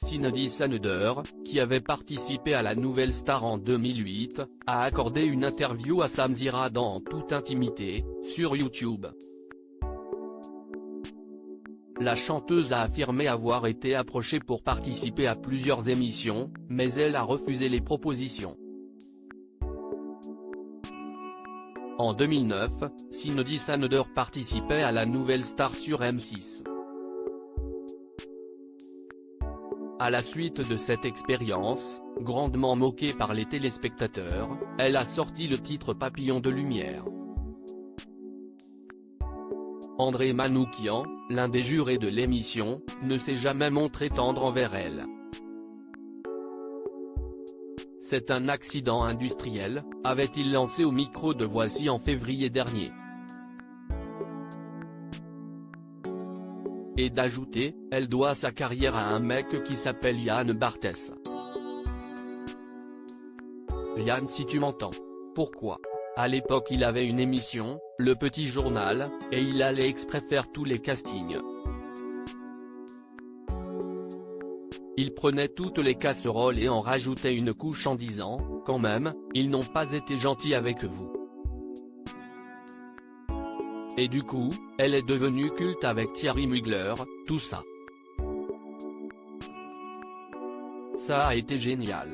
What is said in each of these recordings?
Cindy Saneder, qui avait participé à la Nouvelle Star en 2008, a accordé une interview à Samzira dans toute intimité, sur YouTube. La chanteuse a affirmé avoir été approchée pour participer à plusieurs émissions, mais elle a refusé les propositions. En 2009, Cindy Saneder participait à la Nouvelle Star sur M6. À la suite de cette expérience, grandement moquée par les téléspectateurs, elle a sorti le titre Papillon de lumière. André Manoukian, l'un des jurés de l'émission, ne s'est jamais montré tendre envers elle. C'est un accident industriel, avait-il lancé au micro de Voici en février dernier. Et d'ajouter, elle doit sa carrière à un mec qui s'appelle Yann Barthès. Yann, si tu m'entends. Pourquoi ? À l'époque il avait une émission, Le Petit Journal, et il allait exprès faire tous les castings. Il prenait toutes les casseroles et en rajoutait une couche en disant, quand même, ils n'ont pas été gentils avec vous. Et du coup, elle est devenue culte avec Thierry Mugler, tout ça. Ça a été génial.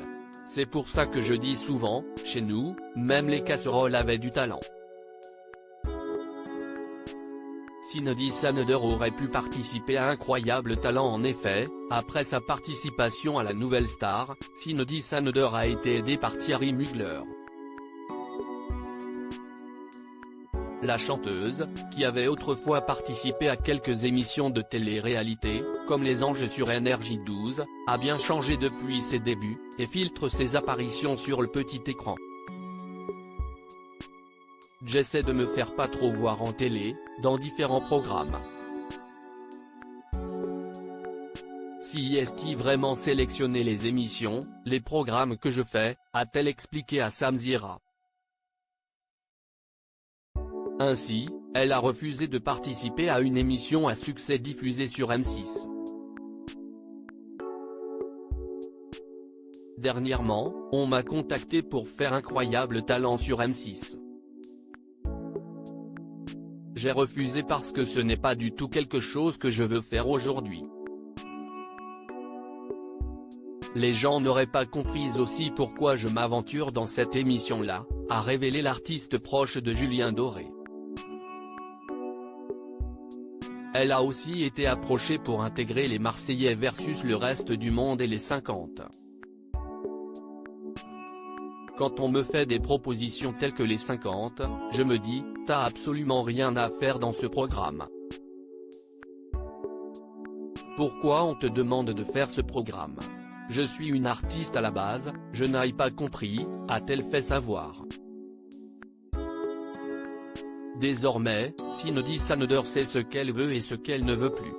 C'est pour ça que je dis souvent, chez nous, même les casseroles avaient du talent. Cindy Saneder aurait pu participer à Incroyable Talent en effet, après sa participation à la Nouvelle Star, Cindy Saneder a été aidée par Thierry Mugler. La chanteuse, qui avait autrefois participé à quelques émissions de télé-réalité, comme Les Anges sur NRJ12, a bien changé depuis ses débuts, et filtre ses apparitions sur le petit écran. J'essaie de me faire pas trop voir en télé, dans différents programmes. Si est-il vraiment sélectionné les émissions, les programmes que je fais, a-t-elle expliqué à Samzira. Ainsi, elle a refusé de participer à une émission à succès diffusée sur M6. Dernièrement, on m'a contacté pour faire Incroyable Talent sur M6. J'ai refusé parce que ce n'est pas du tout quelque chose que je veux faire aujourd'hui. Les gens n'auraient pas compris aussi pourquoi je m'aventure dans cette émission-là, a révélé l'artiste proche de Julien Doré. Elle a aussi été approchée pour intégrer les Marseillais versus le reste du monde et les 50. Quand on me fait des propositions telles que les 50, je me dis, t'as absolument rien à faire dans ce programme. Pourquoi on te demande de faire ce programme ? Je suis une artiste à la base, je n'ai pas compris, a-t-elle fait savoir. Désormais, Cindy Saneder sait ce qu'elle veut et ce qu'elle ne veut plus.